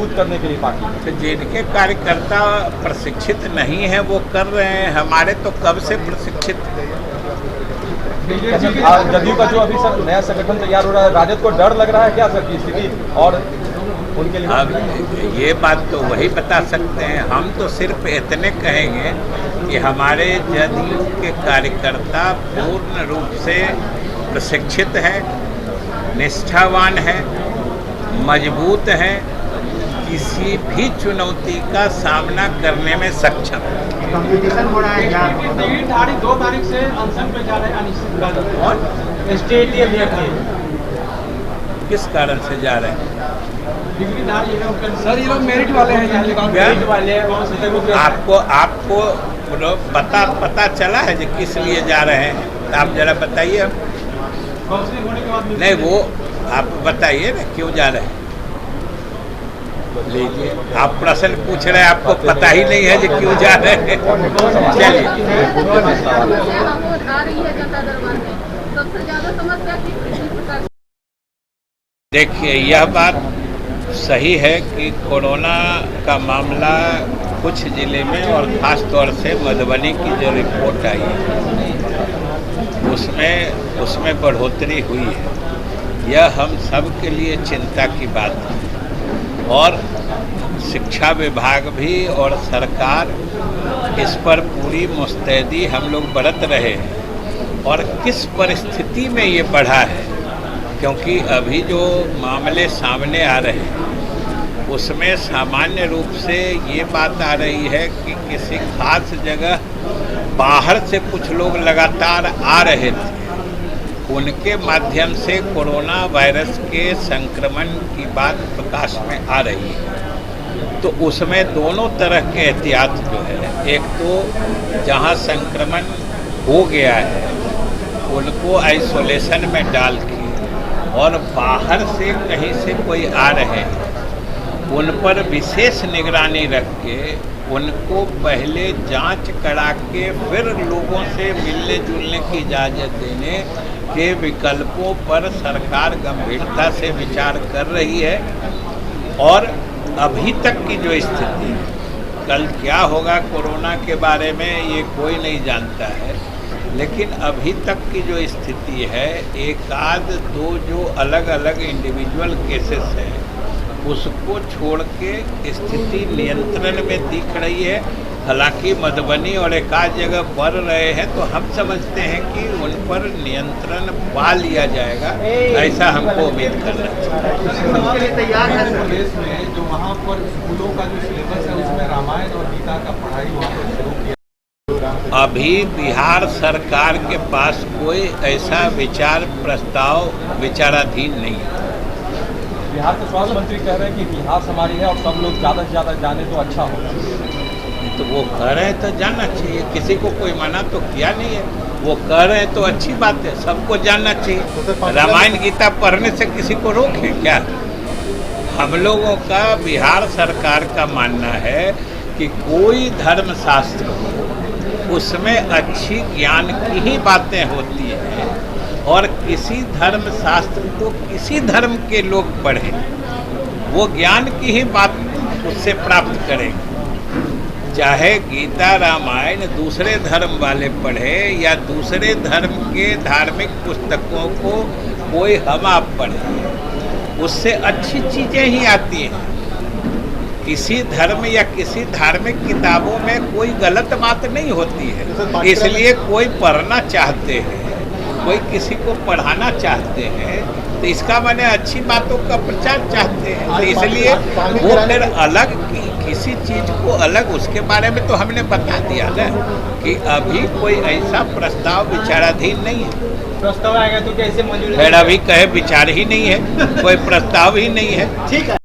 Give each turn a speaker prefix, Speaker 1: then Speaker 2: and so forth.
Speaker 1: मजबूत करने के लिए पार्टी?
Speaker 2: तो जिनके कार्यकर्ता प्रशिक्षित नहीं है वो कर रहे हैं, हमारे तो कब से प्रशिक्षित।
Speaker 1: जदयू का जो अभी सर नया संगठन तैयार हो रहा है, राजद को डर लग रहा है क्या सर की स्थिति और उनके लिए?
Speaker 2: अब ये बात तो वही बता सकते हैं, हम तो सिर्फ इतने कहेंगे कि हमारे जदयू के कार्यकर्ता पूर्ण रूप से प्रशिक्षित है, निष्ठावान है, मजबूत है, किसी भी चुनौती का सामना करने में सक्षम है।
Speaker 3: कंपटीशन हो रहा है क्या?
Speaker 4: 2 तारीख से अनशन पे जा रहे हैं अनिश्चितकाल
Speaker 2: और
Speaker 4: स्टेट
Speaker 2: किस कारण से जा रहे हैं?
Speaker 4: सर ये लोग मेरिट वाले हैं, मेरिट वाले
Speaker 2: आपको पता चला है कि किस लिए जा रहे हैं? तो आप जरा बताइए।
Speaker 4: काउंसलिंग होने के बाद
Speaker 2: नहीं, वो आप बताइए ना क्यों जा रहे हैं। लीजिए, आप प्रश्न पूछ रहे हैं, आपको पता ही नहीं है कि क्यों जा रहे हैं। चलिए, देखिए यह बात सही है कि कोरोना का मामला कुछ ज़िले में और ख़ास तौर से मधुबनी की जो रिपोर्ट आई है उसमें बढ़ोतरी हुई है। यह हम सब के लिए चिंता की बात है और शिक्षा विभाग भी और सरकार इस पर पूरी मुस्तैदी हम लोग बरत रहे हैं। और किस परिस्थिति में ये बढ़ा है, क्योंकि अभी जो मामले सामने आ रहे हैं उसमें सामान्य रूप से ये बात आ रही है कि किसी खास जगह बाहर से कुछ लोग लगातार आ रहे थे, उनके माध्यम से कोरोना वायरस के संक्रमण की बात प्रकाश में आ रही है। तो उसमें दोनों तरह के एहतियात जो है, एक तो जहां संक्रमण हो गया है उनको आइसोलेशन में डाल के और बाहर से कहीं से कोई आ रहे हैं उन पर विशेष निगरानी रख के उनको पहले जांच करा के फिर लोगों से मिलने जुलने की इजाज़त देने के विकल्पों पर सरकार गंभीरता से विचार कर रही है। और अभी तक की जो स्थिति है, कल क्या होगा कोरोना के बारे में ये कोई नहीं जानता है, लेकिन अभी तक की जो स्थिति है, एक आध दो जो अलग अलग इंडिविजुअल केसेस हैं उसको छोड़ के स्थिति नियंत्रण में दिख रही है। हालांकि मधुबनी और एक आध जगह बढ़ रहे हैं, तो हम समझते हैं कि उन पर नियंत्रण पा लिया जाएगा, ऐसा हमको उम्मीद करना चाहिए।
Speaker 3: तैयार है
Speaker 4: प्रदेश में जो वहाँ पर स्कूलों का जो सिलेबस है उसमें रामायण और गीता का पढ़ाई वहाँ पर शुरू किया।
Speaker 2: अभी बिहार सरकार के पास कोई ऐसा विचार प्रस्ताव विचाराधीन नहीं है।
Speaker 1: बिहार के स्वास्थ्य मंत्री कह रहे हैं कि इतिहास हमारी है और सब लोग ज़्यादा से ज़्यादा जाने तो अच्छा होगा।
Speaker 2: तो वो कह रहे हैं तो जानना चाहिए, किसी को कोई मना तो किया नहीं है। वो कह रहे हैं तो अच्छी बात है, सबको जानना चाहिए। रामायण गीता पढ़ने से किसी को रोक है क्या? हम लोगों का बिहार सरकार का मानना है कि कोई धर्मशास्त्र हो उसमें अच्छी ज्ञान की ही बातें होती हैं और किसी धर्मशास्त्र को किसी धर्म के लोग पढ़ें, वो ज्ञान की ही बात उससे प्राप्त करेंगे। चाहे गीता रामायण दूसरे धर्म वाले पढ़े या दूसरे धर्म के धार्मिक पुस्तकों को कोई हम आप पढ़े, उससे अच्छी चीज़ें ही आती हैं। किसी धर्म या किसी धार्मिक किताबों में कोई गलत बात नहीं होती है, इसलिए कोई पढ़ना चाहते हैं, कोई किसी को पढ़ाना चाहते हैं, तो इसका माने अच्छी बातों का प्रचार चाहते हैं। तो इसलिए वो फिर अलग किसी चीज़ को अलग, उसके बारे में तो हमने बता दिया ना कि अभी कोई ऐसा प्रस्ताव विचाराधीन नहीं है।
Speaker 4: प्रस्ताव आएगा तो कैसे मंजूर?
Speaker 2: फिर अभी कहे विचार ही नहीं है, कोई प्रस्ताव ही नहीं है।
Speaker 3: ठीक है।